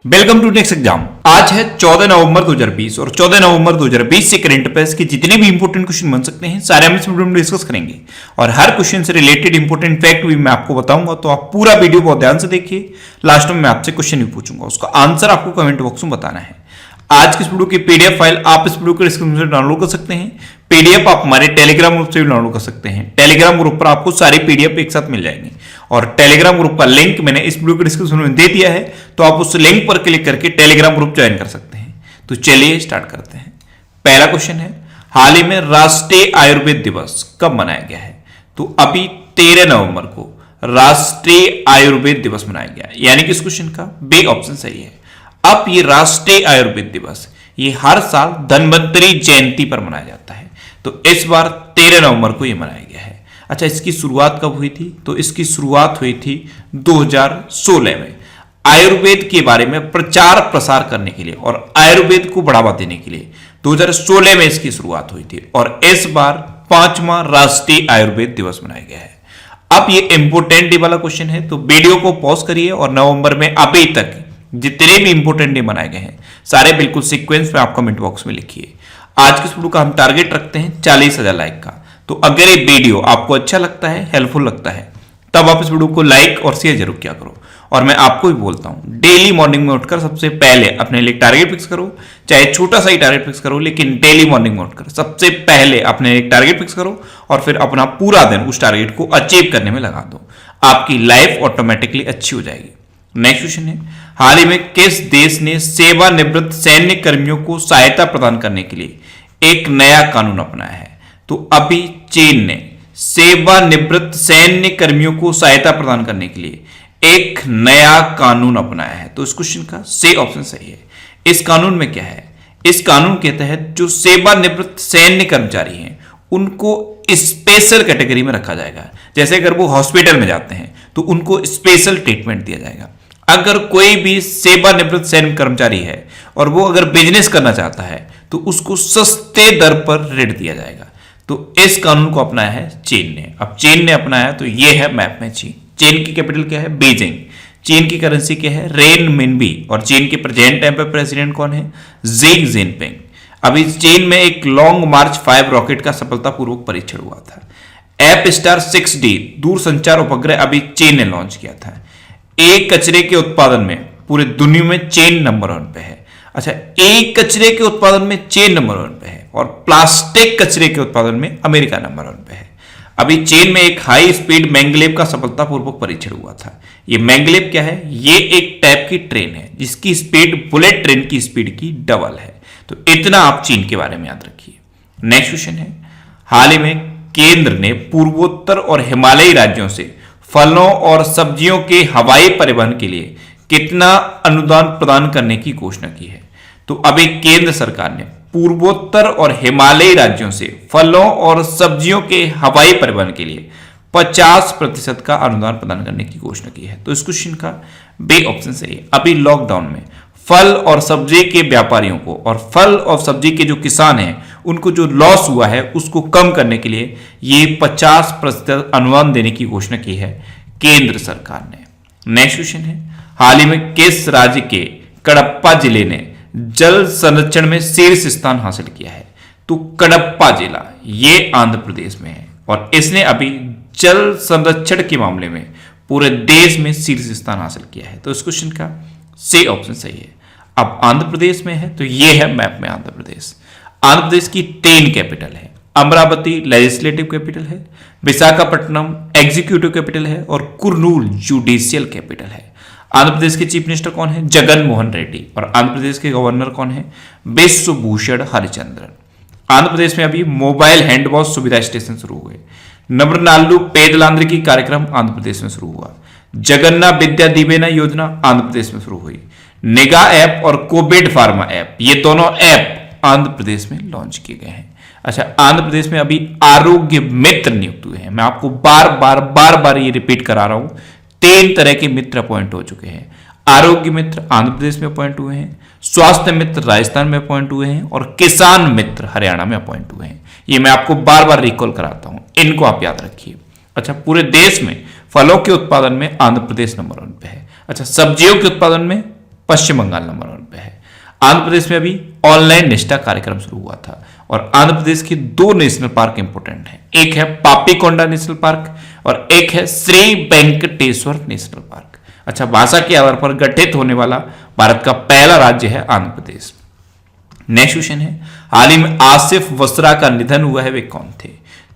Welcome to next exam. आज है 14 नवंबर 2020 और 14 नवंबर 2020 से करंट अफेयर्स के जितने भी इंपोर्टेंट क्वेश्चन बन सकते हैं सारे हम इस वीडियो में डिस्कस करेंगे और हर क्वेश्चन से रिलेटेड इंपोर्टेंट फैक्ट भी मैं आपको बताऊंगा, तो आप पूरा वीडियो बहुत ध्यान से देखिए। लास्ट में मैं आपसे क्वेश्चन भी पूछूंगा, उसका आंसर आपको कमेंट बॉक्स में बताना है। आज की इस वीडियो की पीडीएफ फाइल आप इस वीडियो के डिस्क्रिप्शन से डाउनलोड कर सकते हैं। पीडीएफ आप हमारे टेलीग्राम ग्रुप से भी डाउनलोड कर सकते हैं। टेलीग्राम ग्रुप पर आपको सारी पीडीएफ एक साथ मिल जाएंगी और टेलीग्राम ग्रुप का लिंक मैंने इस वीडियो के डिस्क्रिप्शन में दे दिया है, तो आप उस लिंक पर क्लिक करके टेलीग्राम ग्रुप ज्वाइन कर सकते हैं। तो चलिए स्टार्ट करते हैं। पहला क्वेश्चन है, हाल ही में राष्ट्रीय आयुर्वेद दिवस कब मनाया गया है? तो अभी 13 नवंबर को राष्ट्रीय आयुर्वेद दिवस मनाया गया है, यानी कि इस क्वेश्चन का बी ऑप्शन सही है। अब ये राष्ट्रीय आयुर्वेद दिवस ये हर साल धन्वंतरी जयंती पर मनाया जाता है, तो इस बार 13 नवंबर को ये मनाया गया है। अच्छा, इसकी शुरुआत कब हुई थी? तो इसकी शुरुआत हुई थी 2016 में। आयुर्वेद के बारे में प्रचार प्रसार करने के लिए और आयुर्वेद को बढ़ावा देने के लिए 2016 में इसकी शुरुआत हुई थी और इस बार 5वां राष्ट्रीय आयुर्वेद दिवस मनाया गया है। अब ये इंपोर्टेंट डे वाला क्वेश्चन है, तो वीडियो को पॉज करिए और नवंबर में अभी तक जितने भी इंपोर्टेंट डे बनाए गए हैं सारे बिल्कुल सीक्वेंस में आप कमेंट बॉक्स में लिखिए। आज के वीडियो का हम टारगेट रखते हैं 40,000 लाइक का, तो अगर ये वीडियो आपको अच्छा लगता है, हेल्पफुल लगता है, तब आप इस वीडियो को लाइक और शेयर जरूर किया करो। और मैं आपको भी बोलता हूं, डेली मॉर्निंग में उठकर सबसे पहले अपने लिए टारगेट फिक्स करो, चाहे छोटा सा ही टारगेट फिक्स करो, लेकिन डेली मॉर्निंग में उठकर सबसे पहले अपने एक टारगेट फिक्स करो और फिर अपना पूरा दिन उस टारगेट को अचीव करने में लगा दो। आपकी लाइफ ऑटोमेटिकली अच्छी हो जाएगी। नेक्स्ट क्वेश्चन है, हाल ही में किस देश ने सेवानिवृत्त सैन्य कर्मियों को सहायता प्रदान करने के लिए एक नया कानून अपनाया है? तो अभी चीन ने सेवानिवृत्त सैन्य कर्मियों को सहायता प्रदान करने के लिए एक नया कानून अपनाया है, तो इस क्वेश्चन का सी ऑप्शन सही है। इस कानून में क्या है? इस कानून के तहत जो सेवानिवृत्त सैन्य कर्मचारी हैं उनको स्पेशल कैटेगरी में रखा जाएगा। जैसे अगर वो हॉस्पिटल में जाते हैं तो उनको स्पेशल ट्रीटमेंट दिया जाएगा। अगर कोई भी सेवानिवृत्त सैन्य कर्मचारी है और वो अगर बिजनेस करना चाहता है तो उसको सस्ते दर पर ऋण दिया जाएगा। तो इस कानून को अपनाया है चीन ने। अब चीन ने अपनाया तो ये है मैप में चीन। चीन की कैपिटल क्या है? बीजिंग। चीन की करेंसी क्या है? रेनमिनबी। और चीन के प्रेजेंट टाइम पर प्रेसिडेंट कौन है? Xi Jinping. अभी चीन में एक लॉन्ग मार्च 5 रॉकेट का सफलतापूर्वक परीक्षण हुआ था। एप स्टार 6D दूरसंचार उपग्रह अभी चीन ने लॉन्च किया था। एक कचरे के उत्पादन में पूरे दुनिया में चीन नंबर 1 पे है। अच्छा, एक कचरे के उत्पादन में चीन नंबर 1 पे है और प्लास्टिक कचरे के उत्पादन में अमेरिका नंबर 1 पे है। अभी चीन में एक हाई स्पीड मैंगलेव का सफलतापूर्वक परीक्षण हुआ था। ये मैंगलेव क्या है? ये एक टाइप की ट्रेन है जिसकी स्पीड बुलेट ट्रेन की स्पीड की डबल है। तो इतना आप चीन के बारे में याद रखिए। नेक्स्ट क्वेश्चन है, हाल ही में केंद्र ने पूर्वोत्तर और हिमालयी राज्यों से फलों और सब्जियों के हवाई परिवहन के लिए कितना अनुदान प्रदान करने की घोषणा की है? तो अभी केंद्र सरकार ने पूर्वोत्तर और हिमालयी राज्यों से फलों और सब्जियों के हवाई परिवहन के लिए 50% का अनुदान प्रदान करने की घोषणा की है। तो इस क्वेश्चन का बी ऑप्शन सही है। अभी लॉकडाउन में फल और सब्जी के व्यापारियों को और फल और सब्जी के जो किसान हैं उनको जो लॉस हुआ है उसको कम करने के लिए ये 50% अनुदान देने की घोषणा की है केंद्र सरकार ने। नेक्स्ट क्वेश्चन है, हाल ही में किस राज्य के कडप्पा जिले ने जल संरक्षण में शीर्ष स्थान हासिल किया है? तो कडप्पा जिला ये आंध्र प्रदेश में है और इसने अभी जल संरक्षण के मामले में पूरे देश में शीर्ष स्थान हासिल किया है। तो इस क्वेश्चन का सी ऑप्शन सही है। अब आंध्र प्रदेश में है तो ये है मैप में आंध्र प्रदेश। आंध्र प्रदेश की 3 कैपिटल है। अमरावती लेजिस्लेटिव कैपिटल है, विशाखापट्टनम एग्जीक्यूटिव कैपिटल है और कुर्नूल जुडिशियल कैपिटल है। आंध्र प्रदेश के चीफ मिनिस्टर कौन है? जगन मोहन रेड्डी। और आंध्र प्रदेश के गवर्नर कौन है? बिश्वभूषण हरिचंद्रन। आंध्र प्रदेश में अभी मोबाइल हैंड वॉश सुविधा स्टेशन शुरू हुए। नम्रनाल्लू पेदलांद्रिकी कार्यक्रम आंध्र प्रदेश में शुरू हुआ। जगन्ना विद्या दिवेना योजना आंध्र प्रदेश में शुरू हुई। निगा ऐप और कोविड फार्मा ऐप, ये दोनों ऐप आंध्र प्रदेश में लॉन्च किए गए हैं। अच्छा, आंध्र प्रदेश में अभी आरोग्य मित्र नियुक्त हुए हैं। मैं आपको बार बार ये रिपीट करा रहा हूं, 3 तरह के मित्र अपॉइंट हो चुके हैं। आरोग्य मित्र आंध्र प्रदेश में अपॉइंट हुए हैं, स्वास्थ्य मित्र राजस्थान में अपॉइंट हुए हैं और किसान मित्र हरियाणा में अपॉइंट हुए हैं। ये मैं आपको बार रिकॉल कराता हूं, इनको आप याद रखिए। अच्छा, पूरे देश में फलों के उत्पादन में आंध्र प्रदेश नंबर 1 पे है। अच्छा, सब्जियों के उत्पादन में पश्चिम बंगाल नंबर 1 पे है। आंध्र प्रदेश में अभी ऑनलाइन निष्ठा कार्यक्रम शुरू हुआ था और आंध्र प्रदेश के 2 नेशनल पार्क इंपोर्टेंट हैं, एक है पापीकोंडा नेशनल पार्क और एक है श्री वेंकटेश्वर नेशनल पार्क। अच्छा, भाषा के आधार पर गठित होने वाला भारत का पहला राज्य है आंध्र प्रदेश। नेक्स्ट क्वेश्चन है, हाल ही में आसिफ वसरा का निधन हुआ है, वे कौन थे?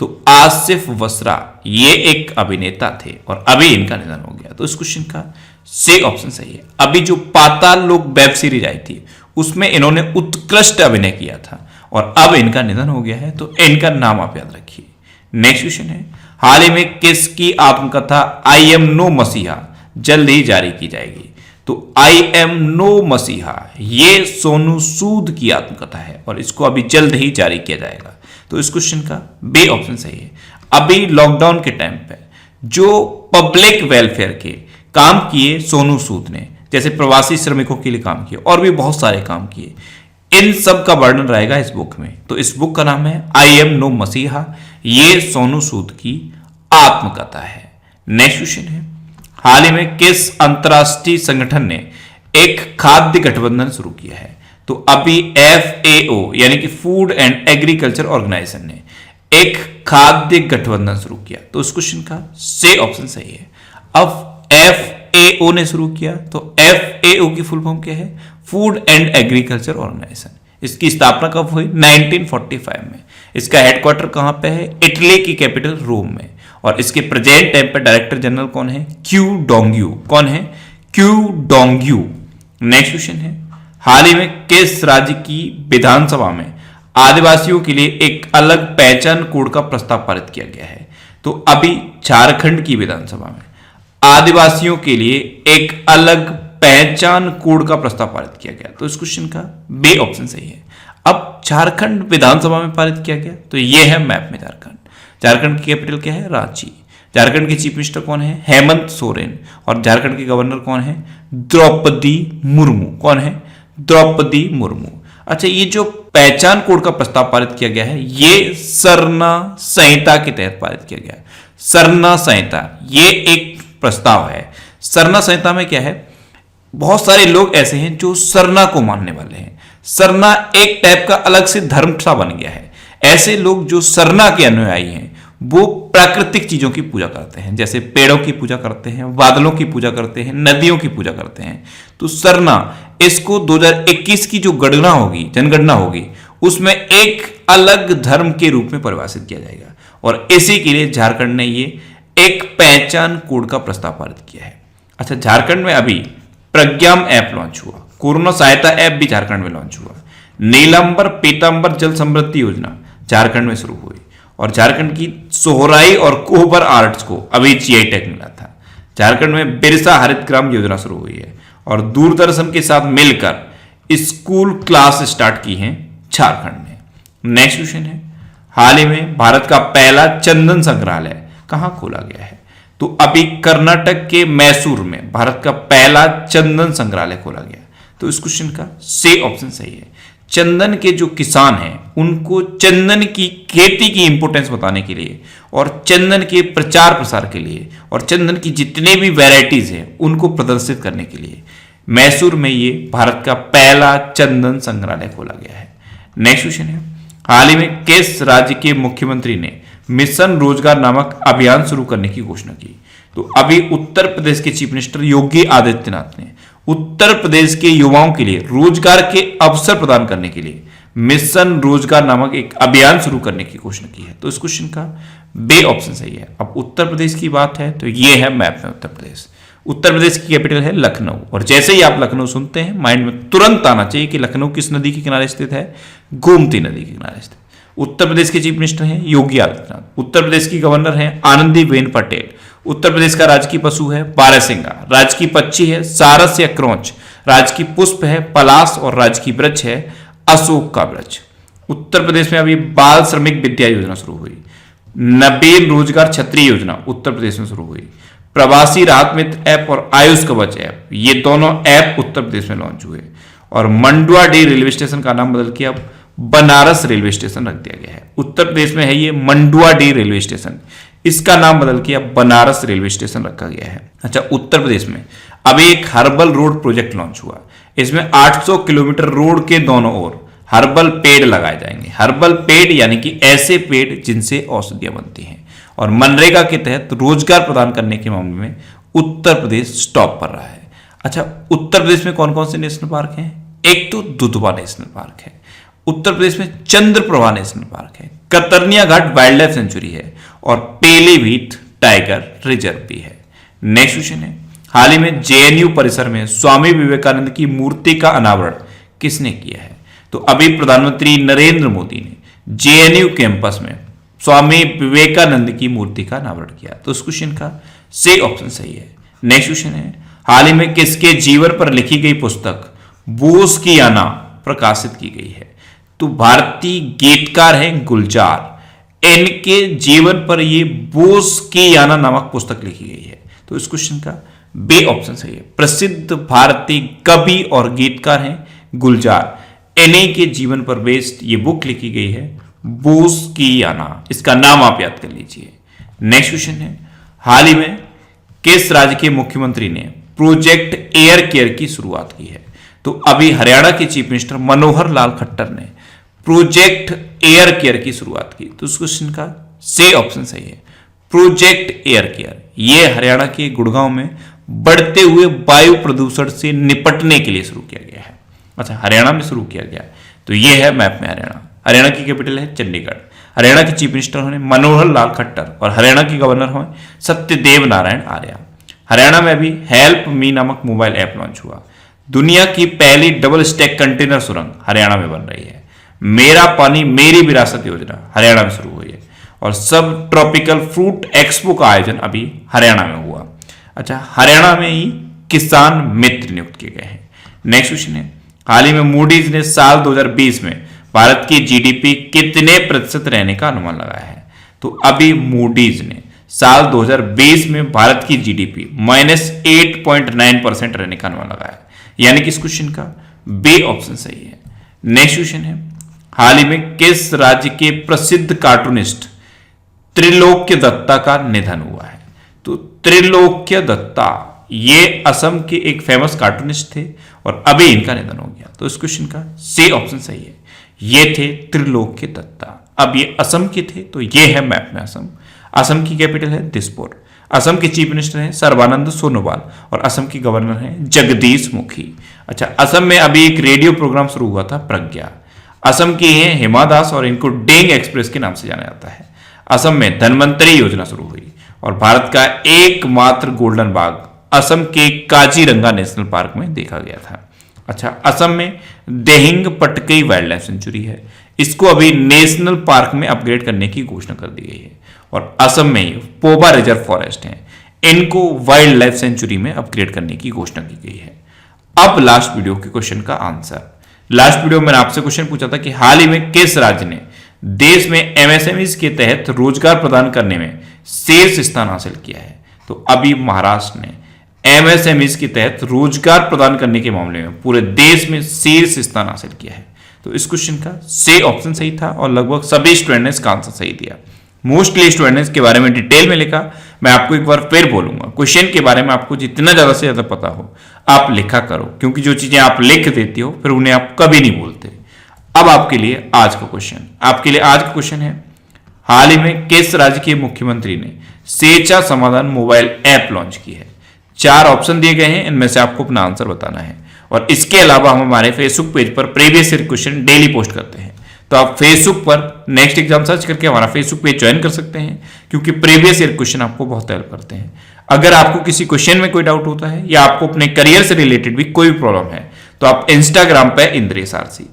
तो आसिफ वसरा ये एक अभिनेता थे और अभी इनका निधन हो गया। तो इस क्वेश्चन का सी ऑप्शन सही है। अभी जो पाताल लोक वेब सीरीज आई थी उसमें इन्होंने उत्कृष्ट अभिनय किया था और अब इनका निधन हो गया है, तो इनका नाम आप याद रखिए। नेक्स्ट क्वेश्चन है, हाल ही में किसकी आत्मकथा आई एम नो मसीहा जल्द ही जारी की जाएगी? तो आई एम नो मसीहा ये सोनू सूद की आत्मकथा है और इसको अभी जल्द ही जारी किया जाएगा। तो इस क्वेश्चन का बी ऑप्शन सही है। अभी लॉकडाउन के टाइम पे जो पब्लिक वेलफेयर के काम किए सोनू सूद ने, जैसे प्रवासी श्रमिकों के लिए काम किए और भी बहुत सारे काम किए, इन सब का वर्णन रहेगा इस बुक में। तो इस बुक का नाम है आई एम नो मसीहा, ये सोनू सूद की आत्मकथा है। नेक्स्ट क्वेश्चन है, हाल ही में किस अंतरराष्ट्रीय संगठन ने एक खाद्य गठबंधन शुरू किया है? तो अभी FAO यानी कि फूड एंड एग्रीकल्चर ऑर्गेनाइजेशन ने एक खाद्य गठबंधन शुरू किया। तो इस क्वेश्चन का सी ऑप्शन सही है। अब FAO ने शुरू किया तो FAO की फुल फॉर्म क्या है? Food and agriculture organization. इसकी स्थापना कब हुई? 1945 में। इसका हेडक्वार्टर कहां पे है? इटली की कैपिटल रोम में। और इसके प्रेजेंट टाइम पे डायरेक्टर जनरल कौन है? Q Dongyu. कौन है? Q Dongyu. नेक्स्ट क्वेश्चन है, हाल ही में किस राज्य की विधानसभा में आदिवासियों के लिए एक अलग पहचान कोड का प्रस्ताव पारित किया गया है? तो अभी झारखंड की विधानसभा में आदिवासियों के लिए एक अलग पहचान कोड का प्रस्ताव पारित किया गया। तो इस क्वेश्चन का बी ऑप्शन सही है। अब झारखंड विधानसभा में पारित किया गया तो यह है मैप में झारखंड। झारखंड की कैपिटल क्या है? रांची। झारखंड के चीफ मिनिस्टर कौन है? हेमंत सोरेन। और झारखंड के गवर्नर कौन है? द्रौपदी मुर्मू। कौन है? द्रौपदी मुर्मू। अच्छा, ये जो पहचान कोड का प्रस्ताव पारित किया गया है ये सरना संहिता के तहत पारित किया गया है। सरना संहिता ये एक प्रस्ताव है। सरना संहिता में क्या है? बहुत सारे लोग ऐसे हैं जो सरना को मानने वाले हैं। सरना एक टाइप का अलग से धर्म सा बन गया है। ऐसे लोग जो सरना के अनुयायी हैं वो प्राकृतिक चीजों की पूजा करते हैं, जैसे पेड़ों की पूजा करते हैं, बादलों की पूजा करते हैं, नदियों की पूजा करते हैं। तो सरना इसको 2021 की जो गणना होगी, जनगणना होगी, उसमें एक अलग धर्म के रूप में परिभाषित किया जाएगा और इसी के लिए झारखंड ने ये एक पहचान कोड का प्रस्ताव पारित किया है। अच्छा, झारखंड में अभी प्रज्ञाम ऐप लॉन्च हुआ, कोरोना सहायता ऐप भी झारखंड में लॉन्च हुआ, नीलंबर पीतांबर जल समृद्धि योजना झारखंड में शुरू हुई और झारखंड की सोहराई और कोहबर आर्ट्स को अभी GI टैग मिला था। झारखंड में बिरसा हरित ग्राम योजना शुरू हुई है और दूरदर्शन के साथ मिलकर स्कूल क्लास स्टार्ट की हैं झारखंड में। नेक्स्ट क्वेश्चन है, हाल ही में भारत का पहला चंदन संग्रहालय कहां खोला गया है? तो अभी कर्नाटक के मैसूर में भारत का पहला चंदन संग्रहालय खोला गया। तो इस क्वेश्चन का सी ऑप्शन सही है। चंदन के जो किसान हैं उनको चंदन की खेती की इंपोर्टेंस बताने के लिए और चंदन के प्रचार प्रसार के लिए और चंदन की जितने भी वैरायटीज हैं उनको प्रदर्शित करने के लिए मैसूर में ये भारत का पहला चंदन संग्रहालय खोला गया है। नेक्स्ट क्वेश्चन है, हाल ही में किस राज्य के मुख्यमंत्री ने मिशन रोजगार नामक अभियान शुरू करने की घोषणा की? तो अभी उत्तर प्रदेश के चीफ मिनिस्टर योगी आदित्यनाथ ने उत्तर प्रदेश के युवाओं के लिए रोजगार के अवसर प्रदान करने के लिए मिशन रोजगार नामक एक अभियान शुरू करने की घोषणा की है। तो इस क्वेश्चन का बी ऑप्शन सही है। अब उत्तर प्रदेश की बात है तो ये है मैप में उत्तर प्रदेश। उत्तर प्रदेश की कैपिटल है लखनऊ और जैसे ही आप लखनऊ सुनते हैं माइंड में तुरंत आना चाहिए कि लखनऊ किस नदी के किनारे स्थित है? गोमती नदी के किनारे स्थित। उत्तर प्रदेश के चीफ मिनिस्टर हैं योगी आदित्यनाथ। उत्तर प्रदेश की गवर्नर हैं आनंदीबेन पटेल। उत्तर प्रदेश का राजकीय पशु है बारहसिंगा। राजकीय पक्षी है सारस या क्रोंच। राजकीय पुष्प है पलाश और राजकीय वृक्ष है अशोक का वृक्ष। उत्तर प्रदेश में अभी बाल श्रमिक विद्या योजना शुरू हुई। नवीन रोजगार छतरी योजना उत्तर प्रदेश में शुरू हुई। प्रवासी राहत मित्र ऐप और आयुष कवच ऐप, ये दोनों ऐप उत्तर प्रदेश में लॉन्च हुए। और मंडुआडीह रेलवे स्टेशन का नाम बदल के अब बनारस रेलवे स्टेशन रख दिया गया है। उत्तर प्रदेश में है ये मंडुआडीह रेलवे स्टेशन, इसका नाम बदल के अब बनारस रेलवे स्टेशन रखा गया है। अच्छा, उत्तर प्रदेश में अभी एक हर्बल रोड प्रोजेक्ट लॉन्च हुआ। इसमें 800 किलोमीटर रोड के दोनों ओर हर्बल पेड़ लगाए जाएंगे। हर्बल पेड़ यानी कि ऐसे पेड़ जिनसे औषधियां बनती हैं। और मनरेगा के तहत रोजगार प्रदान करने के मामले में उत्तर प्रदेश टॉप पर रहा है। अच्छा, उत्तर प्रदेश में कौन कौन से नेशनल पार्क हैं? एक तो दुधवा नेशनल पार्क है, उत्तर प्रदेश में चंद्रप्रभा नेशनल पार्क है, कतरनिया घाट वाइल्ड लाइफ सेंचुरी है और पीलीभीत टाइगर रिजर्व भी है। नेक्स्ट क्वेश्चन है, हाल ही में जेएनयू परिसर में स्वामी विवेकानंद की मूर्ति का अनावरण किसने किया है? तो अभी प्रधानमंत्री नरेंद्र मोदी ने जेएनयू कैंपस में स्वामी विवेकानंद की मूर्ति का अनावरण किया। तो उस क्वेश्चन का सी ऑप्शन सही है। नेक्स्ट क्वेश्चन है, हाल ही में किसके जीवन पर लिखी गई पुस्तक बोस की याना प्रकाशित की गई है? तो भारतीय गीतकार हैं गुलजार। इनके जीवन पर ये बोस की याना नामक पुस्तक लिखी गई है। तो इस क्वेश्चन का बी ऑप्शन सही है। प्रसिद्ध भारतीय कवि और गीतकार हैं गुलजार। इन्हीं के जीवन पर बेस्ड ये बुक लिखी गई है बोस की याना। इसका नाम आप याद कर लीजिए। नेक्स्ट क्वेश्चन है, हाल ही में किस राज्य के मुख्यमंत्री ने प्रोजेक्ट एयर केयर की शुरुआत की है? तो अभी हरियाणा के चीफ मिनिस्टर मनोहर लाल खट्टर ने प्रोजेक्ट एयर केयर की शुरुआत की। तो उस क्वेश्चन का सी ऑप्शन सही है। प्रोजेक्ट एयर केयर ये हरियाणा के गुड़गांव में बढ़ते हुए वायु प्रदूषण से निपटने के लिए शुरू किया गया है। अच्छा, हरियाणा में शुरू किया गया, तो ये है मैप में हरियाणा। हरियाणा की कैपिटल है चंडीगढ़। हरियाणा के चीफ मिनिस्टर हैं मनोहर लाल खट्टर और हरियाणा के गवर्नर हैं सत्यदेव नारायण आर्या। हरियाणा में अभी हेल्प मी नामक मोबाइल ऐप लॉन्च हुआ। दुनिया की पहली डबल स्टैक कंटेनर सुरंग हरियाणा में बन रही है। मेरा पानी मेरी विरासत योजना हरियाणा में शुरू हुई है और सब ट्रॉपिकल फ्रूट एक्सपो का आयोजन अभी हरियाणा में हुआ। अच्छा, हरियाणा में ही किसान मित्र नियुक्त किए गए हैं। नेक्स्ट क्वेश्चन है, हाल ही में मूडीज ने साल 2020 में भारत की जीडीपी कितने प्रतिशत रहने का अनुमान लगाया है? तो अभी मूडीज ने साल 2020 में भारत की जीडीपी -8.9% रहने का अनुमान लगाया है। यानी कि इस क्वेश्चन का बी ऑप्शन सही है। नेक्स्ट क्वेश्चन है, हाल ही में किस राज्य के प्रसिद्ध कार्टूनिस्ट त्रिलोक्य दत्ता का निधन हुआ है? तो त्रिलोक्य दत्ता ये असम के एक फेमस कार्टूनिस्ट थे और अभी इनका निधन हो गया। तो इस क्वेश्चन का सी ऑप्शन सही है। ये थे त्रिलोक्य दत्ता। अब ये असम के थे, तो ये है मैप में असम। असम की कैपिटल है दिसपुर। असम के चीफ मिनिस्टर हैं सर्बानंद सोनोवाल और असम के गवर्नर हैं जगदीश मुखी। अच्छा, असम में अभी एक रेडियो प्रोग्राम शुरू हुआ था प्रज्ञा। असम की हैं हिमा दास और इनको डेंग एक्सप्रेस के नाम से जाना जाता है। असम में धन्वंतरी योजना शुरू हुई और भारत का एकमात्र गोल्डन बाघ असम के काजीरंगा नेशनल पार्क में देखा गया था। अच्छा, असम में Dehing Patkai wild life sanctuary है। इसको अभी नेशनल पार्क में अपग्रेड करने की घोषणा कर दी गई है। और असम में ही पोबा रिजर्व फॉरेस्ट है, इनको वाइल्ड लाइफ सेंचुरी में अपग्रेड करने की घोषणा की गई है। अब लास्ट वीडियो के क्वेश्चन का आंसर। लास्ट वीडियो में मैंने आपसे क्वेश्चन पूछा था कि हाल ही में किस राज्य ने देश में एमएसएमईज के तहत रोजगार प्रदान करने में शीर्ष स्थान हासिल किया है? तो अभी महाराष्ट्र ने एमएसएमईज के तहत रोजगार प्रदान करने के मामले में पूरे देश में शीर्ष स्थान हासिल किया है। तो इस क्वेश्चन का सी ऑप्शन सही था और लगभग सभी स्टूडेंट ने इसका आंसर सही दिया। मोस्टली स्टूडेंट ने इसके बारे में डिटेल में लिखा। मैं आपको एक बार फिर बोलूंगा, क्वेश्चन के बारे में आपको जितना ज्यादा से ज्यादा पता हो आप लिखा करो, क्योंकि जो चीजें आप लिख देती हो फिर उन्हें आप कभी नहीं बोलते। अब आपके लिए आज का क्वेश्चन है, हाल ही में किस राज्य के मुख्यमंत्री ने सेचा समाधान मोबाइल ऐप लॉन्च की है? 4 ऑप्शन दिए गए हैं, इनमें से आपको अपना आंसर बताना है। और इसके अलावा हम हमारे फेसबुक पेज पर previous year question daily post करते हैं, तो आप फेसबुक पर नेक्स्ट एग्जाम सर्च करके हमारा फेसबुक पेज ज्वाइन कर सकते हैं, क्योंकि प्रीवियस ईयर क्वेश्चन आपको बहुत हेल्प करते हैं। अगर आपको किसी क्वेश्चन में कोई डाउट होता है या आपको अपने करियर से रिलेटेड भी कोई प्रॉब्लम है, तो आप इंस्टाग्राम पे इंद्रेश आरसी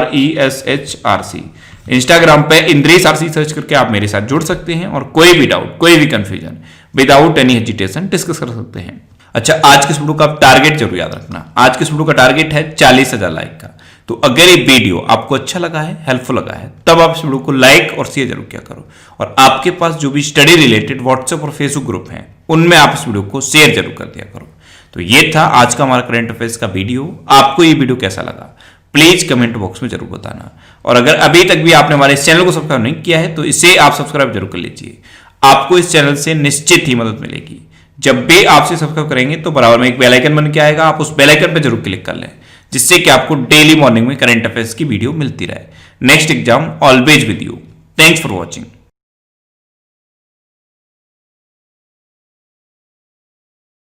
INDRESHRC इंस्टाग्राम पे इंद्रेश आरसी सर्च करके आप मेरे साथ जुड़ सकते हैं और कोई भी डाउट, कोई भी confusion without any hesitation discuss कर सकते हैं। अच्छा, आज के वीडियो का टारगेट जरूर याद रखना। आज के वीडियो का टारगेट है 40,000 लाइक का। तो अगर ये वीडियो आपको अच्छा लगा है, हेल्पफुल लगा है, तब आप इस वीडियो को लाइक और शेयर जरूर किया करो। और आपके पास जो भी स्टडी रिलेटेड व्हाट्सएप और फेसबुक ग्रुप हैं, उनमें आप इस वीडियो को शेयर जरूर कर दिया करो। तो ये था आज का हमारा करंट अफेयर्स का वीडियो। आपको ये वीडियो कैसा लगा प्लीज कमेंट बॉक्स में जरूर बताना। और अगर अभी तक भी आपने हमारे इस चैनल को सब्सक्राइब नहीं किया है, तो इसे आप सब्सक्राइब जरूर कर लीजिए। आपको इस चैनल से निश्चित ही मदद मिलेगी। जब भी आपसे सब्सक्राइब करेंगे तो बराबर में एक बेल आइकन बन के आएगा, आप उस बेल आइकन पर जरूर क्लिक कर लें, जिससे कि आपको डेली मॉर्निंग में करंट अफेयर्स की वीडियो मिलती रहे। Next exam always with you. Thanks for watching.